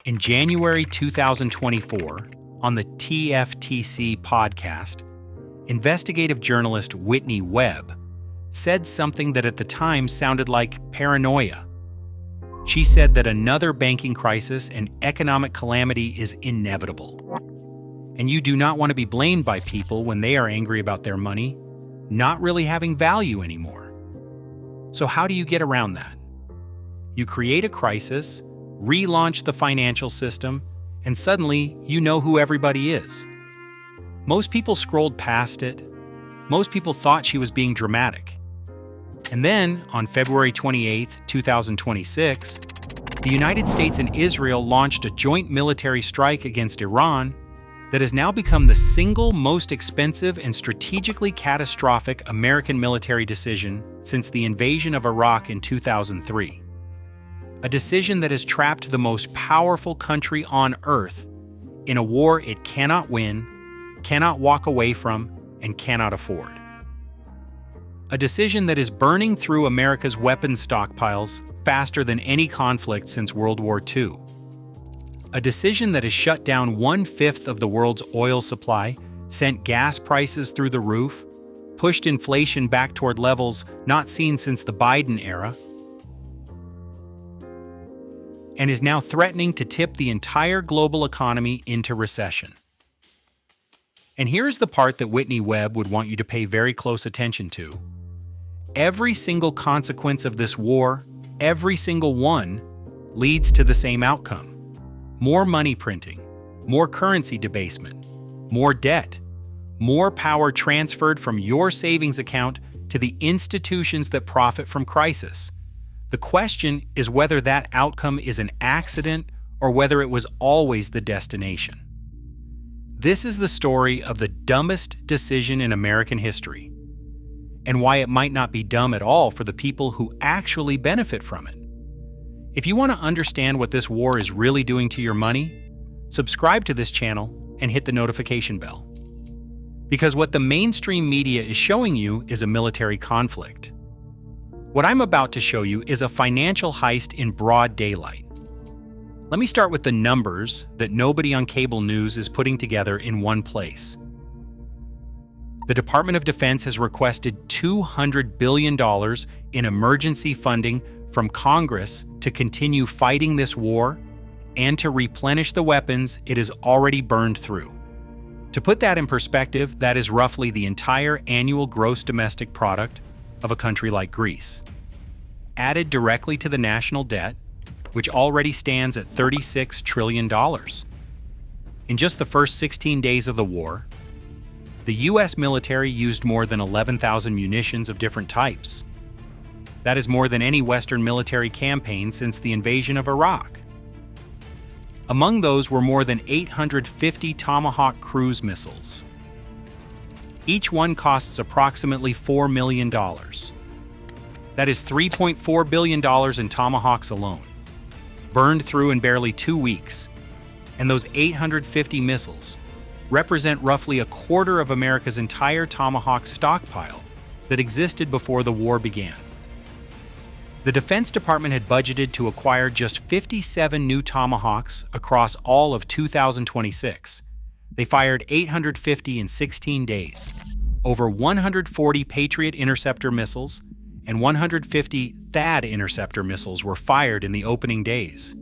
In January 2024, on the TFTC podcast, investigative journalist Whitney Webb said something that at the time sounded like paranoia. She said that another banking crisis and economic calamity is inevitable. And you do not want to be blamed by people when they are angry about their money not really having value anymore. So how do you get around that? You create a crisis, relaunch the financial system, and suddenly you know who everybody is. Most people scrolled past it. Most people thought she was being dramatic. And then, on February 28, 2026, the United States and Israel launched a joint military strike against Iran that has now become the single most expensive and strategically catastrophic American military decision since the invasion of Iraq in 2003. A decision that has trapped the most powerful country on earth in a war it cannot win, cannot walk away from, and cannot afford. A decision that is burning through America's weapons stockpiles faster than any conflict since World War II. A decision that has shut down 1/5 of the world's oil supply, sent gas prices through the roof, pushed inflation back toward levels not seen since the Biden era, and is now threatening to tip the entire global economy into recession. And here is the part that Whitney Webb would want you to pay very close attention to. Every single consequence of this war, every single one, leads to the same outcome. More money printing, more currency debasement, more debt, more power transferred from your savings account to the institutions that profit from crisis. The question is whether that outcome is an accident or whether it was always the destination. This is the story of the dumbest decision in American history, and why it might not be dumb at all for the people who actually benefit from it. If you want to understand what this war is really doing to your money, subscribe to this channel and hit the notification bell. Because what the mainstream media is showing you is a military conflict. What I'm about to show you is a financial heist in broad daylight. Let me start with the numbers that nobody on cable news is putting together in one place. The Department of Defense has requested $200 billion in emergency funding from Congress to continue fighting this war and to replenish the weapons it has already burned through. To put that in perspective, that is roughly the entire annual gross domestic product of a country like Greece. Added directly to the national debt, which already stands at $36 trillion. In just the first 16 days of the war, the U.S. military used more than 11,000 munitions of different types. That is more than any Western military campaign since the invasion of Iraq. Among those were more than 850 Tomahawk cruise missiles. Each one costs approximately $4 million. That is $3.4 billion in Tomahawks alone, burned through in barely 2 weeks. And those 850 missiles represent roughly a quarter of America's entire Tomahawk stockpile that existed before the war began. The Defense Department had budgeted to acquire just 57 new Tomahawks across all of 2026. They fired 850 in 16 days. Over 140 Patriot interceptor missiles and 150 THAAD interceptor missiles were fired in the opening days.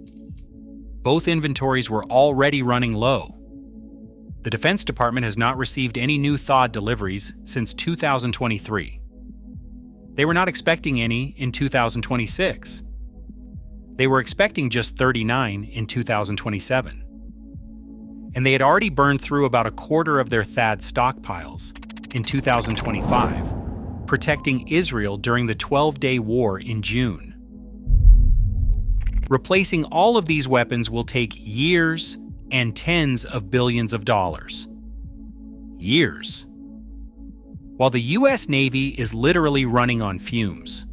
Both inventories were already running low. The Defense Department has not received any new THAAD deliveries since 2023. They were not expecting any in 2026. They were expecting just 39 in 2027. And they had already burned through about a quarter of their THAAD stockpiles in 2025, protecting Israel during the 12-day war in June. Replacing all of these weapons will take years and tens of billions of dollars. Years. While the U.S. Navy is literally running on fumes.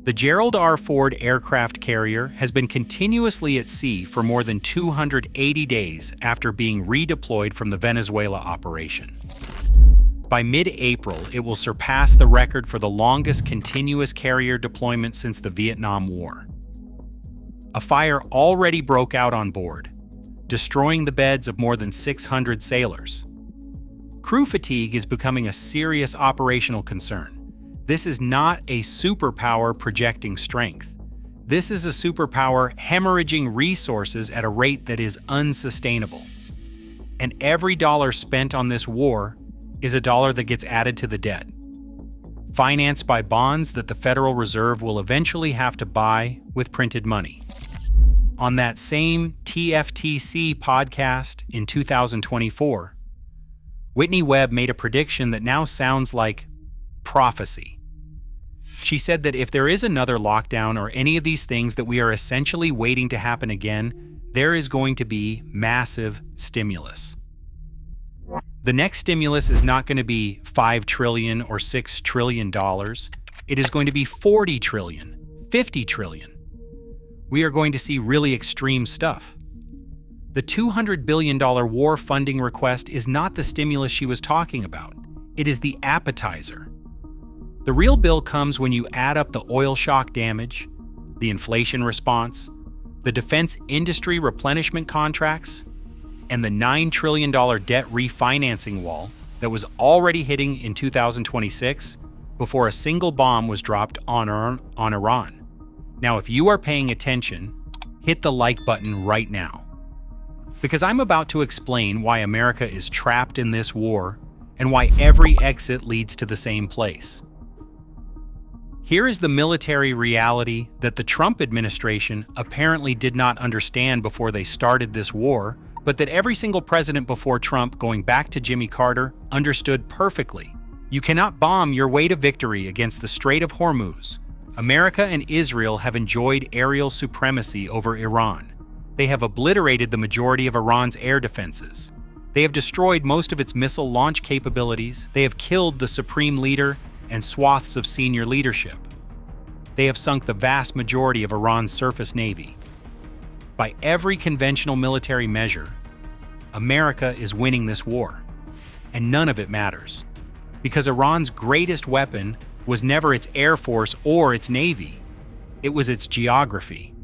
The Gerald R. Ford aircraft carrier has been continuously at sea for more than 280 days after being redeployed from the Venezuela operation. By mid-April, it will surpass the record for the longest continuous carrier deployment since the Vietnam War. a fire already broke out on board, destroying the beds of more than 600 sailors. Crew fatigue is becoming a serious operational concern. This is not a superpower projecting strength. This is a superpower hemorrhaging resources at a rate that is unsustainable. And every dollar spent on this war is a dollar that gets added to the debt, financed by bonds that the Federal Reserve will eventually have to buy with printed money. On that same TFTC podcast in 2024, Whitney Webb made a prediction that now sounds like prophecy. She said that if there is another lockdown or any of these things that we are essentially waiting to happen again, there is going to be massive stimulus. The next stimulus is not going to be $5 trillion or $6 trillion. It is going to be 40 trillion, 50 trillion. We are going to see really extreme stuff. The $200 billion war funding request is not the stimulus she was talking about. It is the appetizer. The real bill comes when you add up the oil shock damage, the inflation response, the defense industry replenishment contracts, and the $9 trillion debt refinancing wall that was already hitting in 2026 before a single bomb was dropped on Iran. Now, if you are paying attention, hit the like button right now, because I'm about to explain why America is trapped in this war and why every exit leads to the same place. Here is the military reality that the Trump administration apparently did not understand before they started this war, but that every single president before Trump, going back to Jimmy Carter, understood perfectly. You cannot bomb your way to victory against the Strait of Hormuz. America and Israel have enjoyed aerial supremacy over Iran. They have obliterated the majority of Iran's air defenses. They have destroyed most of its missile launch capabilities. They have killed the supreme leader and swaths of senior leadership. They have sunk the vast majority of Iran's surface navy. By every conventional military measure, America is winning this war, and none of it matters, because Iran's greatest weapon was never its air force or its navy. It was its geography.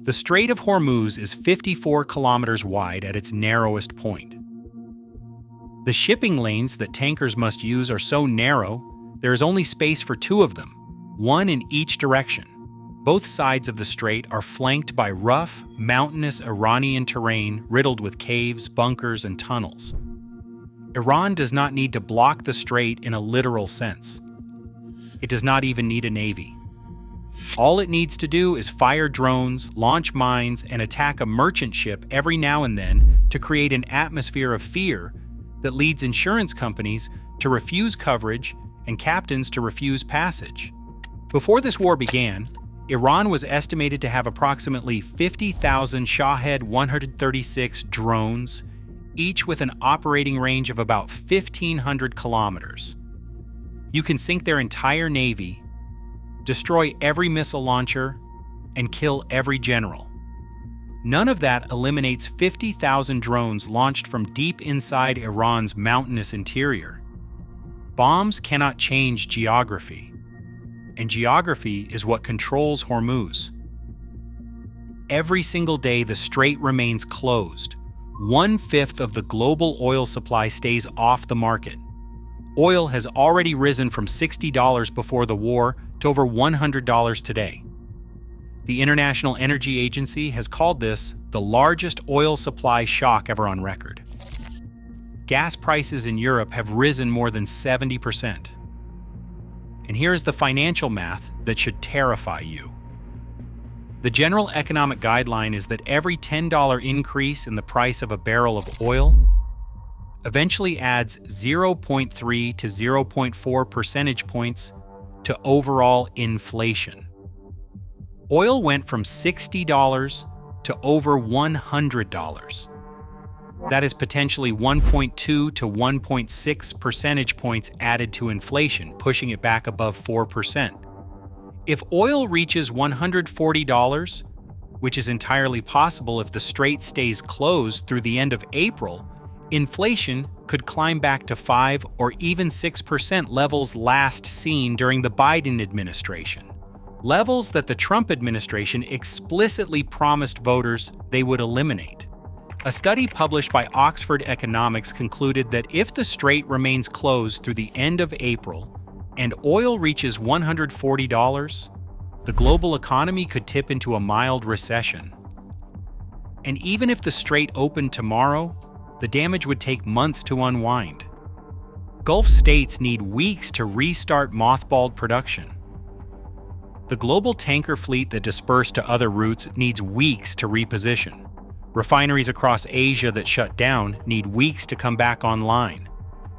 The Strait of Hormuz is 54 kilometers wide at its narrowest point. The shipping lanes that tankers must use are so narrow, there is only space for two of them, one in each direction. Both sides of the strait are flanked by rough, mountainous Iranian terrain riddled with caves, bunkers, and tunnels. Iran does not need to block the strait in a literal sense. It does not even need a navy. All it needs to do is fire drones, launch mines, and attack a merchant ship every now and then to create an atmosphere of fear that leads insurance companies to refuse coverage and captains to refuse passage. Before this war began, Iran was estimated to have approximately 50,000 Shahed 136 drones, each with an operating range of about 1,500 kilometers. You can sink their entire navy, destroy every missile launcher, and kill every general. None of that eliminates 50,000 drones launched from deep inside Iran's mountainous interior. Bombs cannot change geography, and geography is what controls Hormuz. Every single day, the strait remains closed. 1/5 of the global oil supply stays off the market. Oil has already risen from $60 before the war to over $100 today. The International Energy Agency has called this the largest oil supply shock ever on record. Gas prices in Europe have risen more than 70%. And here is the financial math that should terrify you. The general economic guideline is that every $10 increase in the price of a barrel of oil eventually adds 0.3 to 0.4 percentage points to overall inflation. Oil went from $60 to over $100. That is potentially 1.2 to 1.6 percentage points added to inflation, pushing it back above 4%. If oil reaches $140, which is entirely possible if the strait stays closed through the end of April, inflation could climb back to 5 or even 6% levels last seen during the Biden administration. levels that the Trump administration explicitly promised voters they would eliminate. A study published by Oxford Economics concluded that if the strait remains closed through the end of April and oil reaches $140, the global economy could tip into a mild recession. And even if the strait opened tomorrow, the damage would take months to unwind. Gulf states need weeks to restart mothballed production. The global tanker fleet that dispersed to other routes needs weeks to reposition. Refineries across Asia that shut down need weeks to come back online.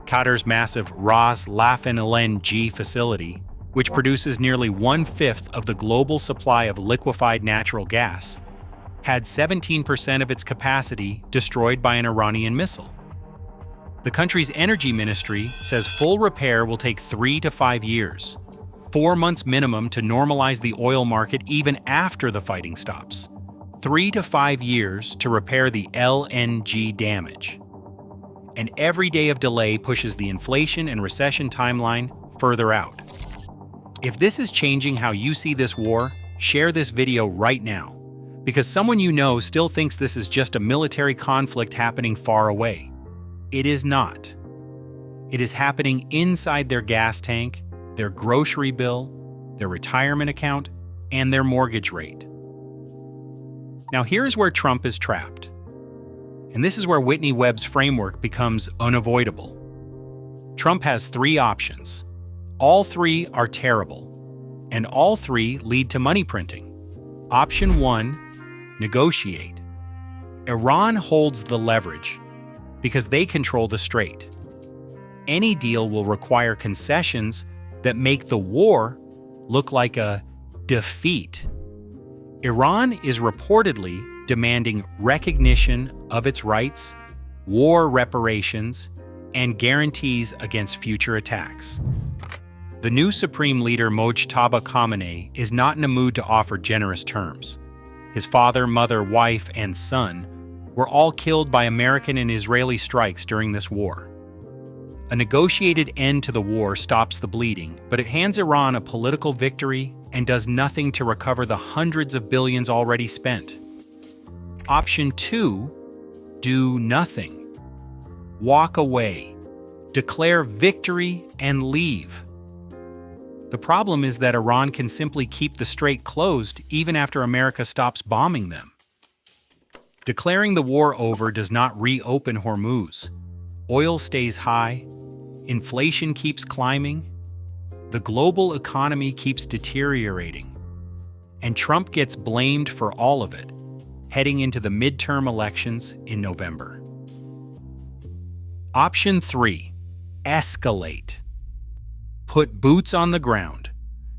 Qatar's massive Ras Laffan LNG facility, which produces nearly 1/5 of the global supply of liquefied natural gas, had 17% of its capacity destroyed by an Iranian missile. The country's energy ministry says full repair will take 3 to 5 years, 4 months minimum to normalize the oil market even after the fighting stops. 3 to 5 years to repair the LNG damage. And every day of delay pushes the inflation and recession timeline further out. If this is changing how you see this war, share this video right now, because someone you know still thinks this is just a military conflict happening far away. It is not. It is happening inside their gas tank, their grocery bill, their retirement account, and their mortgage rate. Now here's where Trump is trapped. And this is where Whitney Webb's framework becomes unavoidable. Trump has 3 options. All 3 are terrible, and all 3 lead to money printing. Option 1, negotiate. Iran holds the leverage because they control the strait. Any deal will require concessions that make the war look like a defeat. Iran is reportedly demanding recognition of its rights, war reparations, and guarantees against future attacks. The new Supreme Leader Mojtaba Khamenei is not in a mood to offer generous terms. His father, mother, wife, and son were all killed by American and Israeli strikes during this war. A negotiated end to the war stops the bleeding, but it hands Iran a political victory and does nothing to recover the hundreds of billions already spent. Option 2, do nothing. Walk away, declare victory, and leave. The problem is that Iran can simply keep the strait closed even after America stops bombing them. Declaring the war over does not reopen Hormuz. Oil stays high, inflation keeps climbing, the global economy keeps deteriorating, and Trump gets blamed for all of it, heading into the midterm elections in November. Option 3, escalate. Put boots on the ground.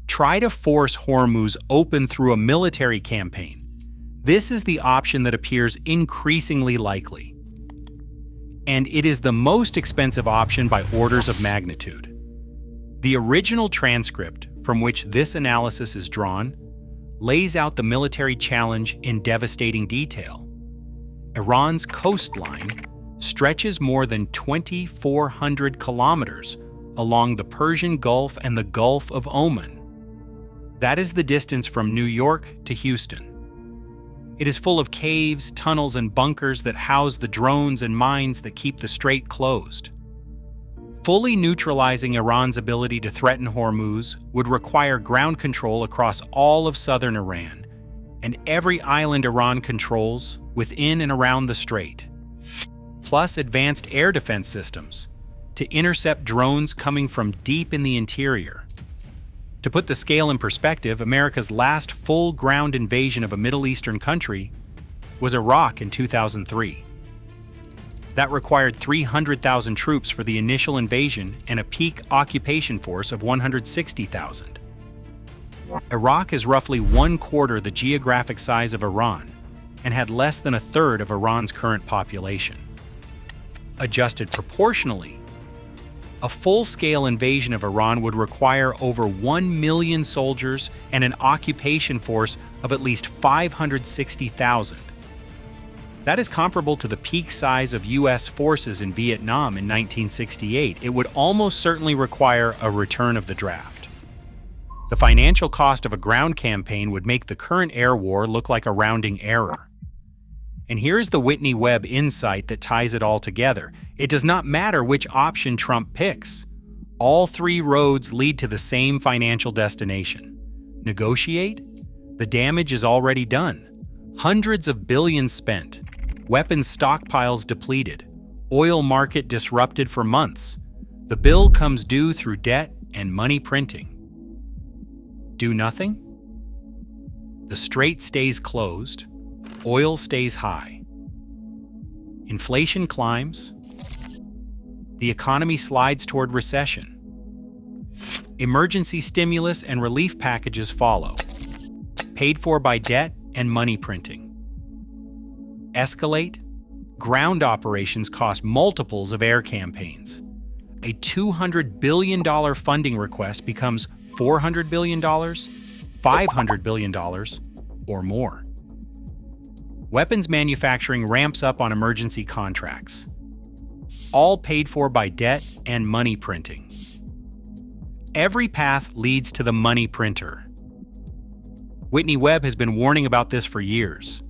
Try to force Hormuz open through a military campaign. This is the option that appears increasingly likely. And it is the most expensive option by orders of magnitude. The original transcript from which this analysis is drawn lays out the military challenge in devastating detail. Iran's coastline stretches more than 2,400 kilometers along the Persian Gulf and the Gulf of Oman. That is the distance from New York to Houston. It is full of caves, tunnels, and bunkers that house the drones and mines that keep the strait closed. Fully neutralizing Iran's ability to threaten Hormuz would require ground control across all of southern Iran and every island Iran controls within and around the strait, plus advanced air defense systems to intercept drones coming from deep in the interior. To put the scale in perspective, America's last full ground invasion of a Middle Eastern country was Iraq in 2003. That required 300,000 troops for the initial invasion and a peak occupation force of 160,000. Iraq is roughly 1/4 the geographic size of Iran and had less than 1/3 of Iran's current population. Adjusted proportionally, a full-scale invasion of Iran would require over 1 million soldiers and an occupation force of at least 560,000. That is comparable to the peak size of U.S. forces in Vietnam in 1968. It would almost certainly require a return of the draft. The financial cost of a ground campaign would make the current air war look like a rounding error. And here's the Whitney Webb insight that ties it all together. It does not matter which option Trump picks. All three roads lead to the same financial destination. Negotiate? The damage is already done. Hundreds of billions spent. Weapons stockpiles depleted. Oil market disrupted for months. The bill comes due through debt and money printing. Do nothing? The strait stays closed. Oil stays high. Inflation climbs. The economy slides toward recession. Emergency stimulus and relief packages follow, paid for by debt and money printing. Escalate. Ground operations cost multiples of air campaigns. A $200 billion funding request becomes $400 billion, $500 billion, or more. Weapons manufacturing ramps up on emergency contracts, all paid for by debt and money printing. Every path leads to the money printer. Whitney Webb has been warning about this for years.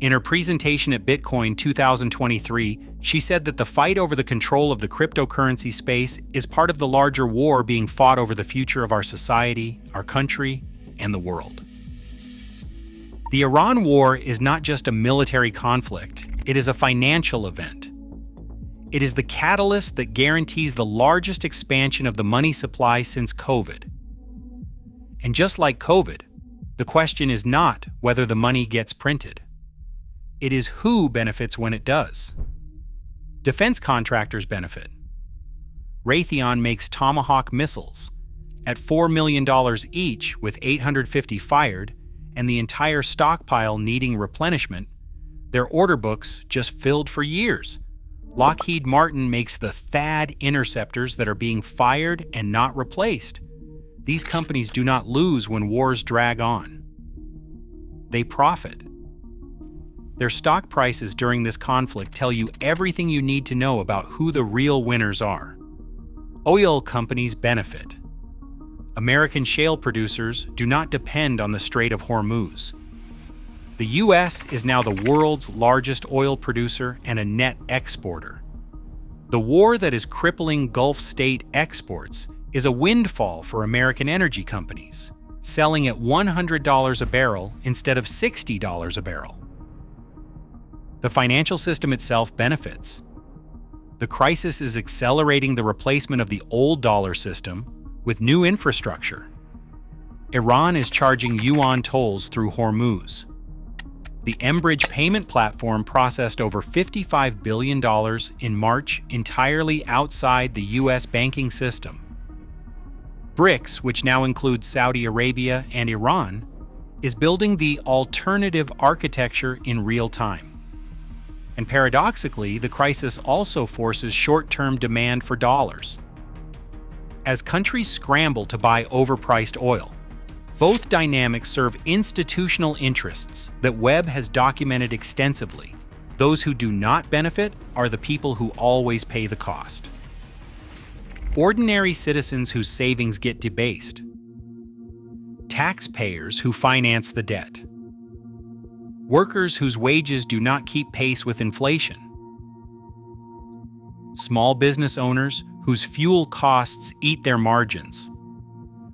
In her presentation at Bitcoin 2023, she said that the fight over the control of the cryptocurrency space is part of the larger war being fought over the future of our society, our country, and the world. The Iran war is not just a military conflict, it is a financial event. It is the catalyst that guarantees the largest expansion of the money supply since COVID. And just like COVID, the question is not whether the money gets printed. It is who benefits when it does. Defense contractors benefit. Raytheon makes Tomahawk missiles at $4 million each, with 850 fired and the entire stockpile needing replenishment. Their order books just filled for years. Lockheed Martin makes the THAAD interceptors that are being fired and not replaced. These companies do not lose when wars drag on. They profit. Their stock prices during this conflict tell you everything you need to know about who the real winners are. Oil companies benefit. American shale producers do not depend on the Strait of Hormuz. The U.S. is now the world's largest oil producer and a net exporter. The war that is crippling Gulf state exports is a windfall for American energy companies, selling at $100 a barrel instead of $60 a barrel. The financial system itself benefits. The crisis is accelerating the replacement of the old dollar system with new infrastructure. Iran is charging yuan tolls through Hormuz. The Enbridge payment platform processed over $55 billion in March entirely outside the U.S. banking system. BRICS, which now includes Saudi Arabia and Iran, is building the alternative architecture in real time. And paradoxically, the crisis also forces short-term demand for dollars. As countries scramble to buy overpriced oil, both dynamics serve institutional interests that Webb has documented extensively. Those who do not benefit are the people who always pay the cost. Ordinary citizens whose savings get debased. Taxpayers who finance the debt. Workers whose wages do not keep pace with inflation. Small business owners whose fuel costs eat their margins.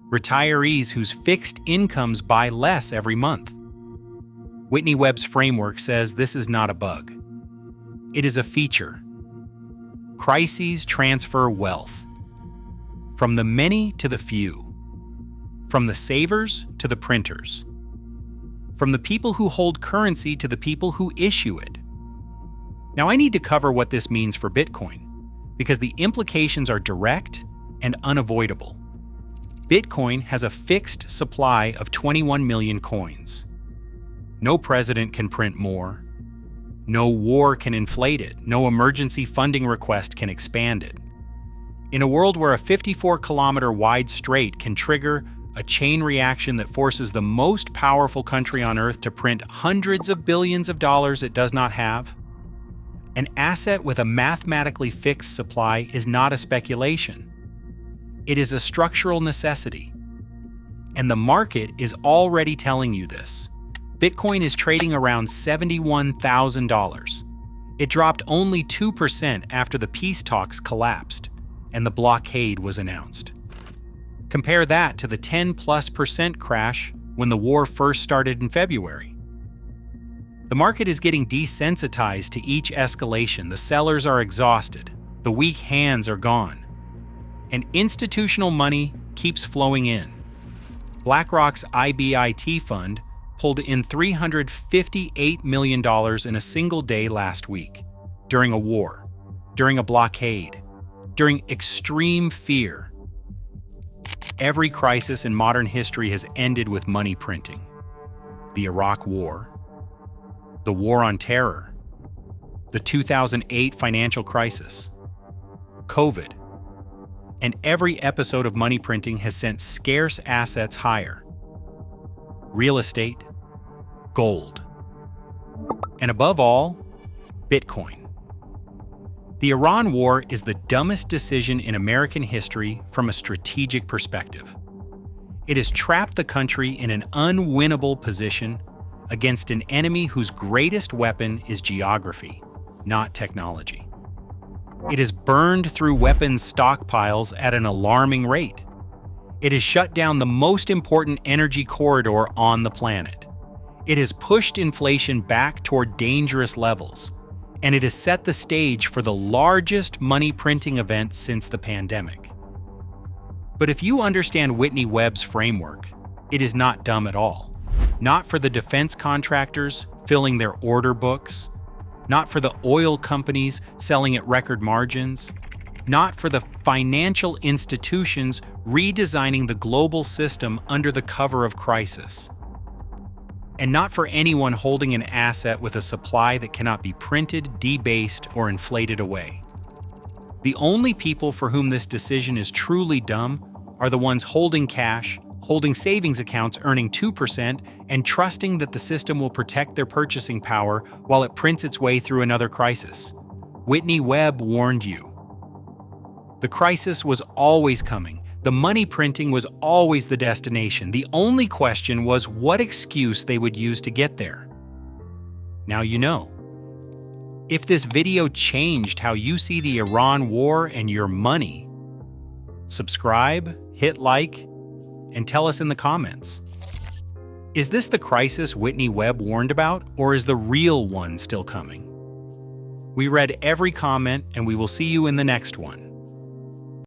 Retirees whose fixed incomes buy less every month. Whitney Webb's framework says this is not a bug. It is a feature. Crises transfer wealth. From the many to the few. From the savers to the printers. From the people who hold currency to the people who issue it. Now, I need to cover what this means for Bitcoin, because the implications are direct and unavoidable. Bitcoin has a fixed supply of 21 million coins. No president can print more. No war can inflate it. No emergency funding request can expand it. In a world where a 54-kilometer wide strait can trigger a chain reaction that forces the most powerful country on earth to print hundreds of billions of dollars it does not have, an asset with a mathematically fixed supply is not a speculation. It is a structural necessity. And the market is already telling you this. Bitcoin is trading around $71,000. It dropped only 2% after the peace talks collapsed and the blockade was announced. Compare that to the 10+% crash when the war first started in February. The market is getting desensitized to each escalation. The sellers are exhausted, the weak hands are gone, and institutional money keeps flowing in. BlackRock's IBIT fund pulled in $358 million in a single day last week, during a war, during a blockade, during extreme fear. Every crisis in modern history has ended with money printing. The Iraq War, the War on Terror, the 2008 financial crisis, COVID, and every episode of money printing has sent scarce assets higher. Real estate, gold, and above all, Bitcoin. The Iran war is the dumbest decision in American history from a strategic perspective. It has trapped the country in an unwinnable position against an enemy whose greatest weapon is geography, not technology. It has burned through weapons stockpiles at an alarming rate. It has shut down the most important energy corridor on the planet. It has pushed inflation back toward dangerous levels, and it has set the stage for the largest money printing event since the pandemic. But if you understand Whitney Webb's framework, it is not dumb at all. Not for the defense contractors filling their order books, not for the oil companies selling at record margins, not for the financial institutions redesigning the global system under the cover of crisis, and not for anyone holding an asset with a supply that cannot be printed, debased, or inflated away. The only people for whom this decision is truly dumb are the ones holding cash, holding savings accounts earning 2%, and trusting that the system will protect their purchasing power while it prints its way through another crisis. Whitney Webb warned you. The crisis was always coming. The money printing was always the destination. The only question was what excuse they would use to get there. Now you know. If this video changed how you see the Iran war and your money, subscribe, hit like, and tell us in the comments. Is this the crisis Whitney Webb warned about, or is the real one still coming? We read every comment, and we will see you in the next one.